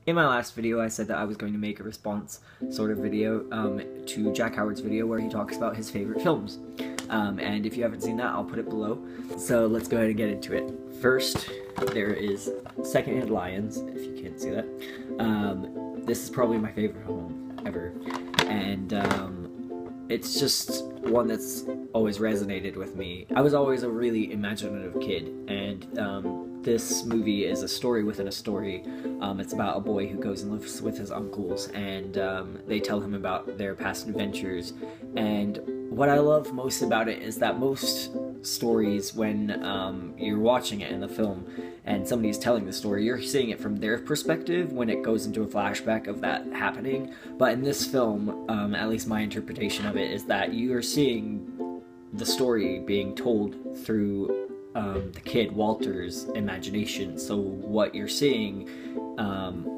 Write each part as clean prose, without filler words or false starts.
In my last video, I said that I was going to make a response sort of video to Jack Howard's video where he talks about his favorite films. And if you haven't seen that, I'll put it below. So let's go ahead and get into it. First, there is Secondhand Lions, if you can't see that. This is probably my favorite film ever. And it's just one that's always resonated with me. I was always a really imaginative kid, and this movie is a story within a story. It's about a boy who goes and lives with his uncles, and they tell him about their past adventures. And what I love most about it is that most stories, when you're watching it in the film and somebody's telling the story, you're seeing it from their perspective when it goes into a flashback of that happening. But in this film, at least my interpretation of it is that you are seeing the story being told through the kid Walter's imagination. So what you're seeing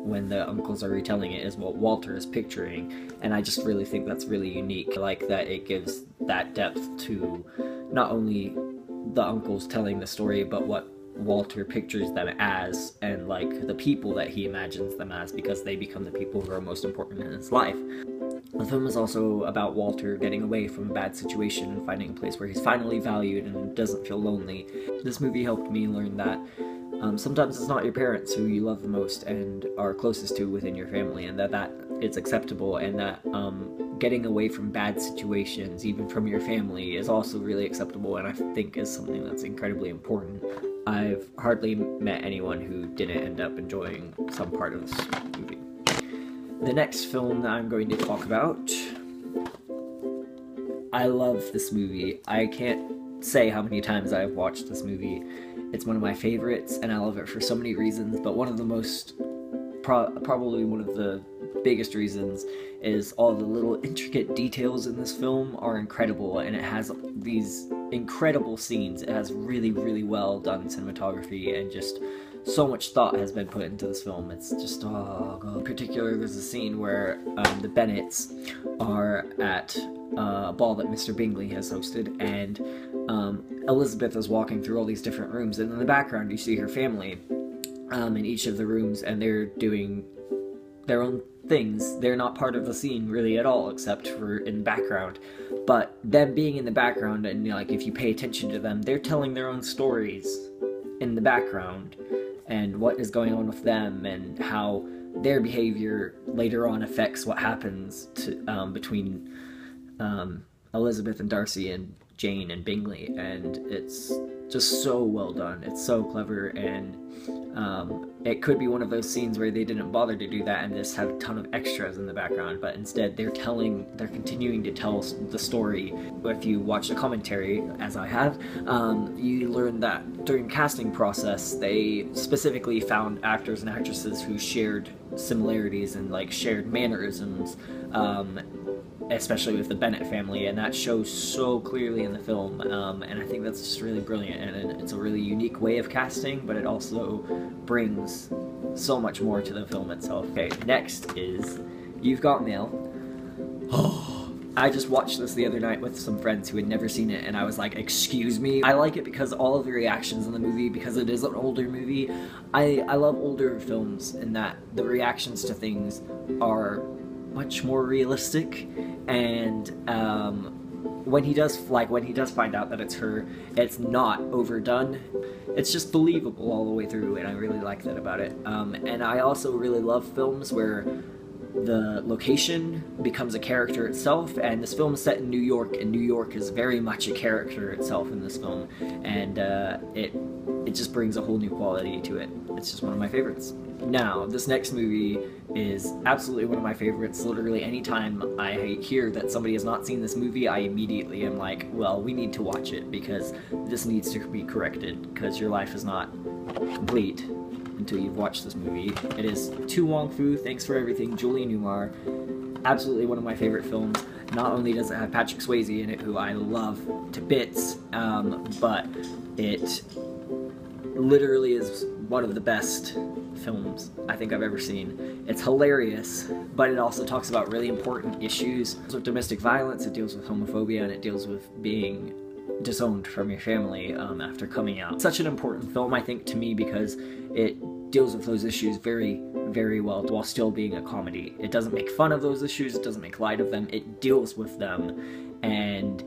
when the uncles are retelling it is what Walter is picturing, and I just really think that's really unique. I like that it gives that depth to not only the uncles telling the story, but what Walter pictures them as, and like the people that he imagines them as, because they become the people who are most important in his life. The film is also about Walter getting away from a bad situation and finding a place where he's finally valued and doesn't feel lonely. This movie helped me learn that sometimes it's not your parents who you love the most and are closest to within your family, and that it's acceptable, and that getting away from bad situations, even from your family, is also really acceptable, and I think is something that's incredibly important. I've hardly met anyone who didn't end up enjoying some part of this movie. The next film that I'm going to talk about, I love this movie. I can't say how many times I've watched this movie. It's one of my favorites, and I love it for so many reasons, but one of the most, probably one of the biggest reasons, is all the little intricate details in this film are incredible, and it has these incredible scenes. It has really, really well done cinematography, and just so much thought has been put into this film. It's just, oh god. In particular, there's a scene where the Bennetts are at a ball that Mr. Bingley has hosted, and Elizabeth is walking through all these different rooms, and in the background you see her family in each of the rooms, and they're doing their own things. They're not part of the scene really at all, except for in the background. But them being in the background, and like if you pay attention to them, they're telling their own stories in the background, and what is going on with them, and how their behavior later on affects what happens to, between Elizabeth and Darcy and Jane and Bingley, and it's just so well done. It's so clever, and it could be one of those scenes where they didn't bother to do that and just have a ton of extras in the background, but instead they're continuing to tell the story. If you watch the commentary, as I have, you learn that during casting process, they specifically found actors and actresses who shared similarities and like shared mannerisms, especially with the Bennett family, and that shows so clearly in the film, and I think that's just really brilliant, and it's a really unique way of casting, but it also brings so much more to the film itself. Okay, next is You've Got Mail. I just watched this the other night with some friends who had never seen it, and I was like, excuse me? I like it because all of the reactions in the movie, because it is an older movie. I love older films in that the reactions to things are much more realistic, and when he does find out that it's her, it's not overdone. It's just believable all the way through, and I really like that about it. And I also really love films where the location becomes a character itself, and this film is set in New York, and New York is very much a character itself in this film, and it just brings a whole new quality to it. It's just one of my favorites. Now, this next movie is absolutely one of my favorites. Literally anytime I hear that somebody has not seen this movie, I immediately am like, well, we need to watch it, because this needs to be corrected, because your life is not complete until you've watched this movie. It is To Wong Fu, Thanks for Everything, Julie Newmar. Absolutely one of my favorite films. Not only does it have Patrick Swayze in it, who I love to bits, but it literally is one of the best films I think I've ever seen. It's hilarious, but it also talks about really important issues. It deals with domestic violence, it deals with homophobia, and it deals with being disowned from your family after coming out. Such an important film, I think, to me, because it deals with those issues very, very well while still being a comedy. It doesn't make fun of those issues, it doesn't make light of them, it deals with them, and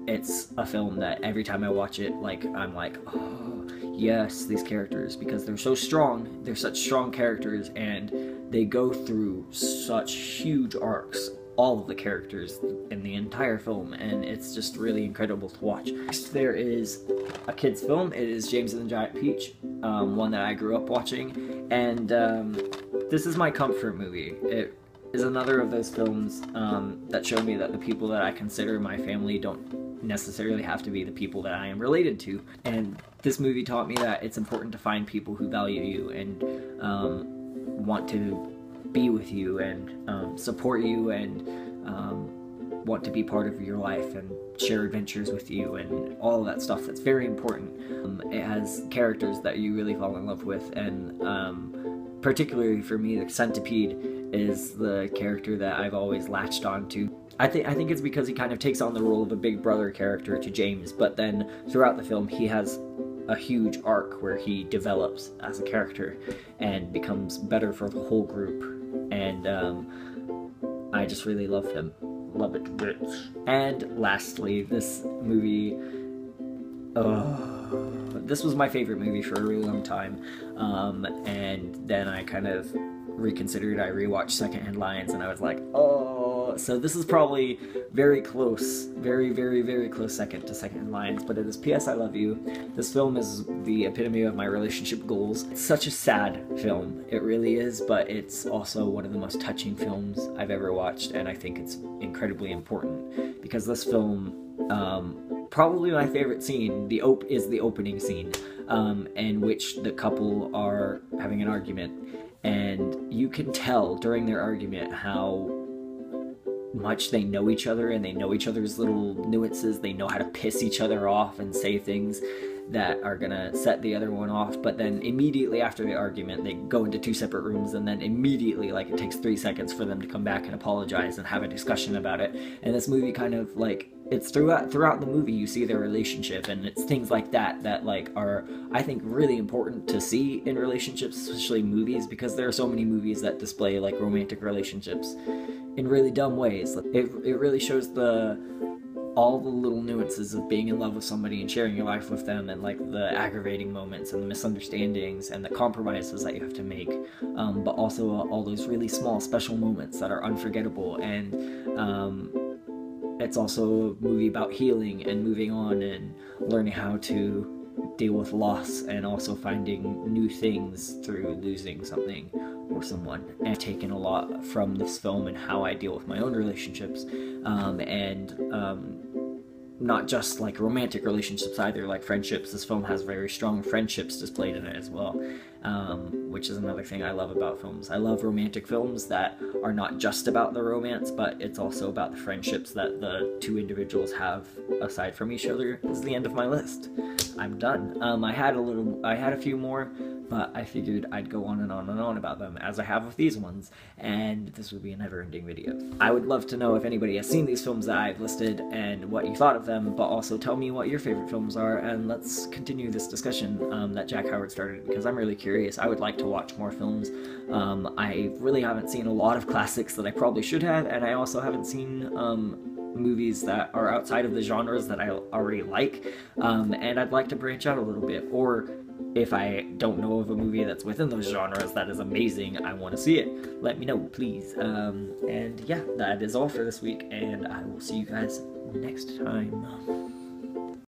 it's a film that every time I watch it, like, I'm like, oh, yes, these characters, because they're so strong, they're such strong characters, and they go through such huge arcs, all of the characters in the entire film, and it's just really incredible to watch. Next, there is a kid's film. It is James and the Giant Peach, one that I grew up watching, and this is my comfort movie. It is another of those films that show me that the people that I consider my family don't necessarily have to be the people that I am related to, and this movie taught me that it's important to find people who value you and want to be with you and support you and want to be part of your life and share adventures with you and all of that stuff. That's very important. It has characters that you really fall in love with, and particularly for me, the Centipede is the character that I've always latched on to. I think it's because he kind of takes on the role of a big brother character to James, but then throughout the film he has a huge arc where he develops as a character and becomes better for the whole group, and I just really love him. Love it to bits. And lastly, this movie, this was my favorite movie for a really long time, and then I kind of reconsidered. I rewatched Secondhand Lions, and I was like, oh, so this is probably very close, very, very, very close second to Secondhand Lions, but it is P.S. I Love You. This film is the epitome of my relationship goals. It's such a sad film, it really is, but it's also one of the most touching films I've ever watched, and I think it's incredibly important, because this film, probably my favorite scene, is the opening scene, in which the couple are having an argument, and you can tell during their argument how much they know each other, and they know each other's little nuances. They know how to piss each other off and say things that are gonna set the other one off, but then immediately after the argument they go into 2 separate rooms, and then immediately, like, it takes 3 seconds for them to come back and apologize and have a discussion about it. And this movie kind of, like, it's throughout the movie you see their relationship, and it's things like that that, like, are, I think, really important to see in relationships, especially movies, because there are so many movies that display, like, romantic relationships in really dumb ways. It really shows all the little nuances of being in love with somebody and sharing your life with them, and, like, the aggravating moments and the misunderstandings and the compromises that you have to make, but also all those really small special moments that are unforgettable. And it's also a movie about healing and moving on and learning how to deal with loss, and also finding new things through losing something or someone. And I've taken a lot from this film and how I deal with my own relationships, and not just, like, romantic relationships either, like friendships. This film has very strong friendships displayed in it as well, which is another thing I love about films. I love romantic films that are not just about the romance, but it's also about the friendships that the two individuals have aside from each other. This is the end of my list. I'm done. I had a few more, but I figured I'd go on and on and on about them, as I have with these ones, and this would be a never-ending video. I would love to know if anybody has seen these films that I've listed and what you thought of them, but also tell me what your favorite films are, and let's continue this discussion that Jack Howard started, because I'm really curious. I would like to watch more films. I really haven't seen a lot of classics that I probably should have, and I also haven't seen movies that are outside of the genres that I already like, and I'd like to branch out a little bit. Or if I don't know of a movie that's within those genres that is amazing, I want to see it, let me know, please. And yeah, that is all for this week, and I will see you guys next time.